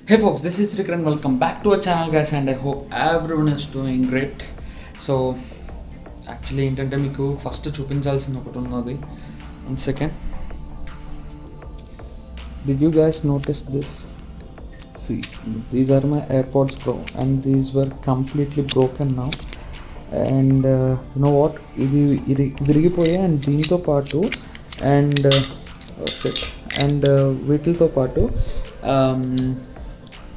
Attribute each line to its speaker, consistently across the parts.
Speaker 1: Hey folks, this is Rick and welcome back to our channel guys, and I hope everyone is doing great. So actually ఏంటంటే మీకు first చూపించాల్సింది ఒకటి ఉన్నది. 1 second. Did you guys notice this? See, these are my AirPods Pro and these were completely broken now. And you know what, ఇవి విరిగిపోయాయి and దీంతో పాటు and and వీటితో పాటు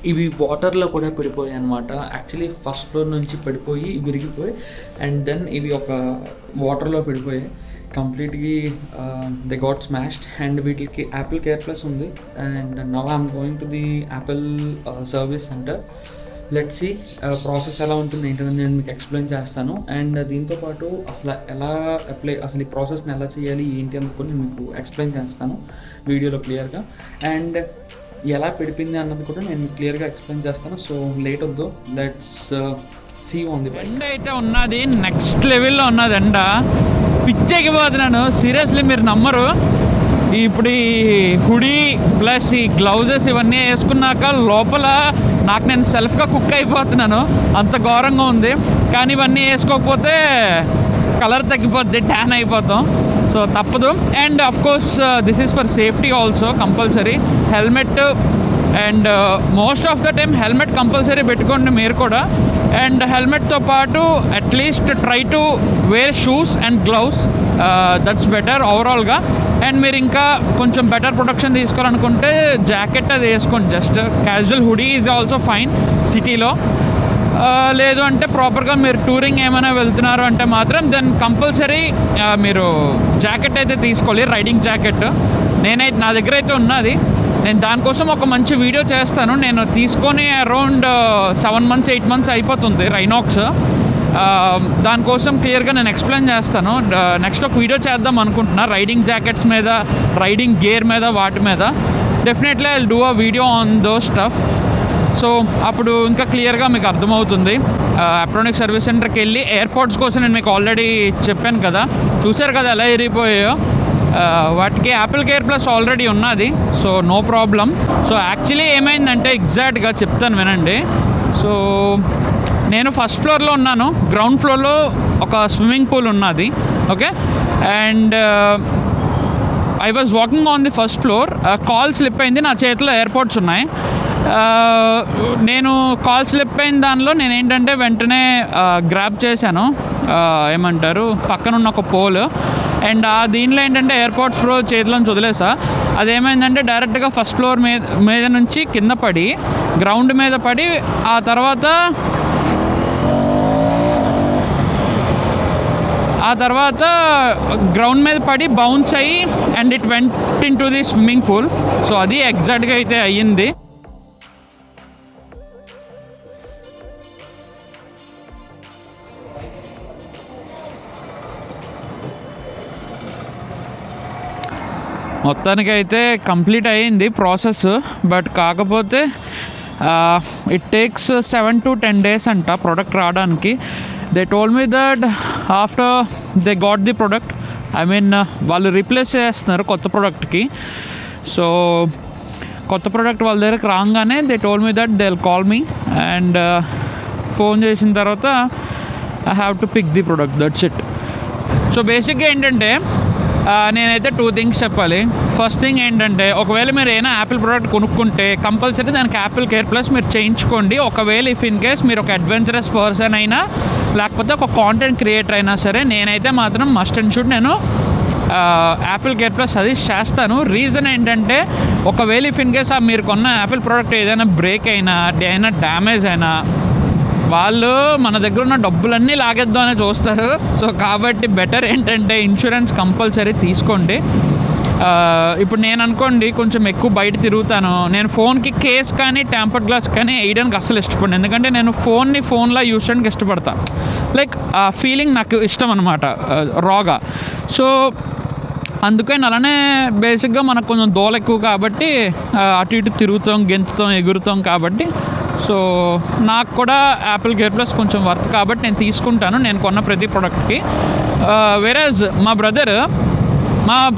Speaker 1: ఇవి వాటర్లో కూడా పడిపోయాయి అనమాట. యాక్చువల్లీ ఫస్ట్ ఫ్లోర్ నుంచి పడిపోయి విరిగిపోయి అండ్ దెన్ ఇవి ఒక వాటర్లో పడిపోయాయి completely. They got smashed and వీటికి యాపిల్ కేర్ ప్లస్ ఉంది. And now I'm going to the Apple service centre. Let's see process ఎలా ఉంటుంది ఏంటంటే నేను మీకు ఎక్స్ప్లెయిన్ చేస్తాను. అండ్ దీంతోపాటు అసలు ఎలా అసలు ఈ ప్రాసెస్ని ఎలా చేయాలి ఏంటి అనుకుని నేను మీకు ఎక్స్ప్లెయిన్ చేస్తాను వీడియోలో క్లియర్గా. అండ్ ఎలా పెడిపింది అన్నది కూడా నేను క్లియర్గా ఎక్స్ప్లెయిన్ చేస్తాను. సో లేట్ వద్దు, let's see on the bike.
Speaker 2: ఎండ అయితే ఉన్నది నెక్స్ట్ లెవెల్లో ఉన్నది. ఎండ పిచ్చెక్కిపోతున్నాను సీరియస్లీ, మీరు నమ్మరు. ఇప్పుడు ఈ హుడీ ప్లస్ ఈ గ్లౌజెస్ ఇవన్నీ వేసుకున్నాక లోపల నాకు నేను సెల్ఫ్గా కుక్ అయిపోతున్నాను, అంత ఘోరంగా ఉంది. కానీ ఇవన్నీ వేసుకోకపోతే కలర్ తగ్గిపోద్ది, ట్యాన్ అయిపోతాం. సో తప్పదు. And of course this is for safety also compulsory. Helmet and most of the time helmet compulsory పెట్టుకోండి మీరు కూడా. అండ్ హెల్మెట్తో పాటు at least try to wear shoes and gloves, that's better ఓవరాల్గా. అండ్ మీరు ఇంకా కొంచెం బెటర్ ప్రొటెక్షన్ తీసుకోవాలనుకుంటే జాకెట్ అది వేసుకోండి. Just casual hoodie is also fine సిటీలో. లేదు అంటే ప్రాపర్గా మీరు టూరింగ్ ఏమైనా వెళ్తున్నారు అంటే మాత్రం దెన్ కంపల్సరీ మీరు జాకెట్ అయితే తీసుకోవాలి, రైడింగ్ జాకెట్. నా దగ్గర అయితే ఉన్నది. నేను దానికోసం ఒక మంచి వీడియో చేస్తాను. నేను తీసుకొని అరౌండ్ 7 months 8 months అయిపోతుంది రైనాక్స్. దానికోసం క్లియర్గా నేను ఎక్స్ప్లెయిన్ చేస్తాను. నెక్స్ట్ ఒక వీడియో చేద్దాం అనుకుంటున్నా రైడింగ్ జాకెట్స్ మీద, రైడింగ్ గేర్ మీద, వాటి మీద. Definitely I will do a video on those stuff. So అప్పుడు ఇంకా క్లియర్గా మీకు అర్థమవుతుంది. అప్ట్రోనిక్ సర్వీస్ సెంటర్కి వెళ్ళి ఎయిర్పోర్ట్స్ కోసం నేను మీకు ఆల్రెడీ చెప్పాను కదా, చూశారు కదా ఎలా ఇరిగిపోయాయో. వాటికి యాపిల్ కేర్ ప్లస్ ఆల్రెడీ ఉన్నది, so no problem. So actually ఏమైందంటే ఎగ్జాక్ట్గా చెప్తాను వినండి. సో నేను ఫస్ట్ ఫ్లోర్లో ఉన్నాను, గ్రౌండ్ ఫ్లోర్లో ఒక స్విమ్మింగ్ పూల్ ఉన్నది, okay. And I was walking on the first floor. Call slip అయింది, నా చేతిలో ఎయిర్పోర్ట్స్ ఉన్నాయి. నేను కాల్ స్లిప్ అయిన దానిలో నేను ఏంటంటే వెంటనే గ్రాబ్ చేశాను, ఏమంటారు, పక్కనున్న ఒక పోల్. అండ్ దీనిలో ఏంటంటే ఎయిర్పోర్ట్స్ ప్రో చేతిలోంచి వదిలేసా. అదేమైందంటే డైరెక్ట్గా ఫస్ట్ ఫ్లోర్ మీద నుంచి కింద పడి గ్రౌండ్ మీద పడి ఆ తర్వాత గ్రౌండ్ మీద పడి బౌన్స్ అయ్యి and it went in to the swimming pool. So అది ఎగ్జాక్ట్గా అయితే అయ్యింది. మొత్తానికి అయితే కంప్లీట్ అయ్యింది ప్రాసెస్. బట్ కాకపోతే ఇట్ టేక్స్ 7 to 10 days అంట ప్రోడక్ట్ రావడానికి. They told me that after they got the product, I mean వాళ్ళు రీప్లేస్ చేస్తున్నారు కొత్త ప్రోడక్ట్కి. సో కొత్త ప్రోడక్ట్ వాళ్ళ దగ్గరకు రాగానే they told me that they will call me. And phone చేసిన తర్వాత I have to pick the product, that's it. So బేసిక్గా ఏంటంటే నేనైతే 2 things చెప్పాలి. ఫస్ట్ థింగ్ ఏంటంటే, ఒకవేళ మీరు ఏమైనా యాపిల్ ప్రోడక్ట్ కొనుక్కుంటే కంపల్సరీ దానికి యాపిల్ కేర్ ప్లస్ మీరు చేయించుకోండి. ఒకవేళ ఇఫ్ ఇన్ కేస్ మీరు ఒక అడ్వెంచరస్ పర్సన్ అయినా లేకపోతే ఒక కాంటెంట్ క్రియేటర్ అయినా సరే, నేనైతే మాత్రం మస్ట్ అండ్ షుడ్ నేను యాపిల్ కేర్ ప్లస్ సజెస్ట్ చేస్తాను. రీజన్ ఏంటంటే, ఒకవేళ ఇఫ్ ఇన్ కేస్ మీరు కొన్న యాపిల్ ప్రోడక్ట్ ఏదైనా బ్రేక్ అయినా, ఏదైనా డ్యామేజ్ అయినా, వాళ్ళు మన దగ్గర ఉన్న డబ్బులన్నీ లాగేద్దామని చూస్తారు. సో కాబట్టి బెటర్ ఏంటంటే ఇన్సూరెన్స్ కంపల్సరీ తీసుకోండి. ఇప్పుడు నేను అనుకోండి కొంచెం ఎక్కువ బయట తిరుగుతాను, నేను ఫోన్కి కేస్ కానీ ట్యాంపర్డ్ గ్లాస్ కానీ వేయడానికి అస్సలు ఇష్టపడను. ఎందుకంటే నేను ఫోన్లా యూస్ చేయడానికి ఇష్టపడతాను. లైక్ ఆ ఫీలింగ్ నాకు ఇష్టం అనమాట రాగా. సో అందుకని అలానే బేసిక్గా మనకు కొంచెం దోల ఎక్కువ కాబట్టి అటు ఇటు తిరుగుతాం, గెంతుతాం, ఎగురుతాం కాబట్టి. సో నాకు కూడా యాపిల్ కేర్ ప్లస్ కొంచెం వర్త్ కాబట్టి నేను తీసుకుంటాను నేను కొన్న ప్రతి ప్రోడక్ట్కి. వేరేజ్ మా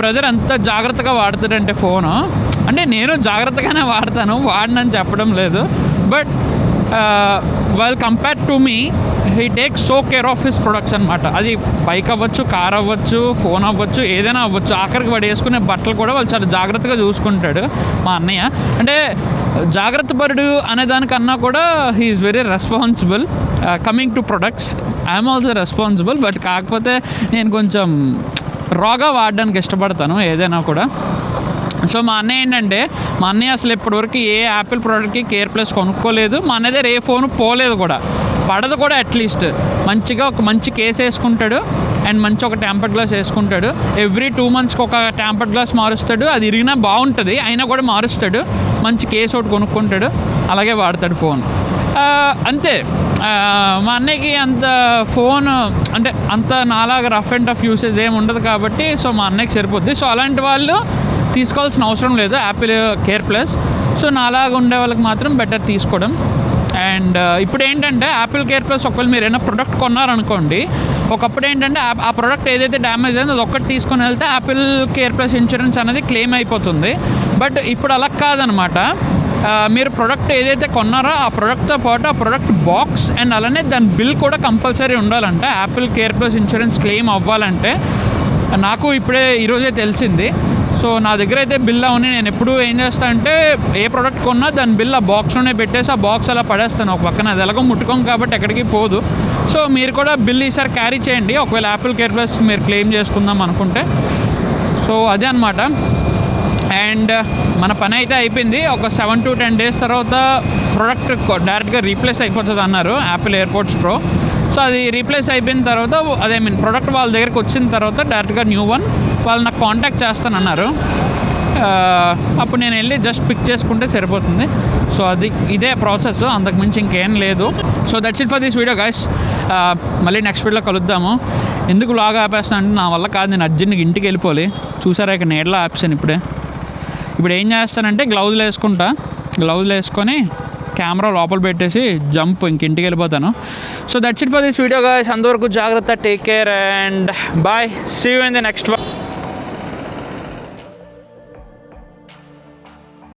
Speaker 2: బ్రదర్ ఎంత జాగ్రత్తగా వాడతాడంటే ఫోను, అంటే నేను జాగ్రత్తగానే వాడతాను, వాడనని చెప్పడం లేదు. But well compared to me he take so care of his products అనమాట. అది బైక్ అవ్వచ్చు, కార్ అవ్వచ్చు, ఫోన్ అవ్వచ్చు, ఏదైనా అవ్వచ్చు. ఆఖరికి వాడు వేసుకునే బట్టలు కూడా వాళ్ళు చాలా జాగ్రత్తగా చూసుకుంటాడు మా అన్నయ్య. అంటే జాగ్రత్త పరుడు అనే దానికన్నా కూడా he is very responsible coming to products. I'm also responsible, but కాకపోతే నేను కొంచెం రాగా వాడడానికి ఇష్టపడతాను ఏదైనా కూడా. సో మా అన్నయ్య ఏంటంటే, మా అన్నయ్య అసలు ఇప్పటివరకు ఏ యాపిల్ ప్రోడక్ట్కి కేర్ ప్లస్ కొనుక్కోలేదు. మా అన్నయ్య దగ్గర ఏ ఫోన్ పోలేదు కూడా, పడదు కూడా. అట్లీస్ట్ మంచిగా ఒక మంచి కేస్ వేసుకుంటాడు అండ్ మంచి ఒక టెంపర్డ్ గ్లాస్ వేసుకుంటాడు. ఎవ్రీ 2 monthsకి ఒక టెంపర్డ్ గ్లాస్ మారుస్తాడు. అది ఇరిగినా బాగుంటుంది అయినా కూడా మారుస్తాడు. మంచి కేస్ ఒకటి కొనుక్కుంటాడు, అలాగే వాడతాడు ఫోన్. అంతే. మా అన్నయ్యకి అంత ఫోన్ అంటే అంత నాలాగా రఫ్ అండ్ టఫ్ యూసేజ్ ఏమి ఉండదు కాబట్టి సో మా అన్నయ్యకి సరిపోద్ది. సో అలాంటి వాళ్ళు తీసుకోవాల్సిన అవసరం లేదు యాపిల్ కేర్ ప్లస్. సో నాలాగా ఉండే వాళ్ళకి మాత్రం బెటర్ తీసుకోవడం. అండ్ ఇప్పుడు ఏంటంటే యాపిల్ కేర్ ప్లస్ ఒకవేళ మీరు ఏదైనా ప్రొడక్ట్ కొన్నారనుకోండి, ఒకప్పుడు ఏంటంటే ఆ ప్రోడక్ట్ ఏదైతే డ్యామేజ్ అయిందో అది ఒక్కటి తీసుకొని వెళ్తే యాపిల్ కేర్ ప్లస్ ఇన్సూరెన్స్ అనేది క్లెయిమ్ అయిపోతుంది. బట్ ఇప్పుడు అలా కాదనమాట. మీరు ప్రోడక్ట్ ఏదైతే కొన్నారో ఆ ప్రోడక్ట్తో పాటు ఆ ప్రోడక్ట్ బాక్స్ అండ్ అలానే దాని బిల్ కూడా కంపల్సరీ ఉండాలంటే Apple Care plus insurance claim అవ్వాలంటే. నాకు ఇప్పుడే ఈరోజే తెలిసింది. సో నా దగ్గర అయితే బిల్ అవుని నేను ఎప్పుడు ఏం చేస్తాను అంటే ఏ ప్రోడక్ట్ కొన్నా దాని బిల్ ఆ బాక్స్లోనే పెట్టేసి ఆ బాక్స్ అలా పడేస్తాను ఒక పక్కన. అది ఎలాగో ముట్టుకోం కాబట్టి ఎక్కడికి పోదు. సో మీరు కూడా బిల్ ఈసారి క్యారీ చేయండి ఒకవేళ యాపిల్ కేర్ ప్లస్ మీరు క్లెయిమ్ చేసుకుందాం అనుకుంటే. సో అదే అనమాట. అండ్ మన పని అయితే అయిపోయింది. ఒక 7 to 10 days తర్వాత ప్రోడక్ట్ డైరెక్ట్గా రీప్లేస్ అయిపోతుంది అన్నారు యాపిల్ ఎయిర్పోర్ట్స్ ప్రో. సో అది రీప్లేస్ అయిపోయిన తర్వాత అదే ప్రోడక్ట్ వాళ్ళ దగ్గరికి వచ్చిన తర్వాత డైరెక్ట్గా న్యూ వన్ వాళ్ళు నాకు కాంటాక్ట్ చేస్తానన్నారు. అప్పుడు నేను వెళ్ళి జస్ట్ పిక్ చేసుకుంటే సరిపోతుంది. సో ఇదే ప్రాసెస్, అంతకుమించి ఇంకేం లేదు. So that's it for this video guys. మళ్ళీ నెక్స్ట్ వీడియోలో కలుద్దాము. ఎందుకు లాగా ఆపేస్తాను అంటే నా వల్ల కాదు, నేను అర్జెంట్గా ఇంటికి వెళ్ళిపోవాలి. చూసారా ఇక నీడలో ఆపేసాను ఇప్పుడే. ఇప్పుడు ఏం చేస్తానంటే గ్లౌజులు వేసుకొని కెమెరా లోపల పెట్టేసి జంప్ ఇంటికి వెళ్ళిపోతాను. So that's it for this video guys. అంతవరకు జాగ్రత్త, take care and bye. See you in the next one.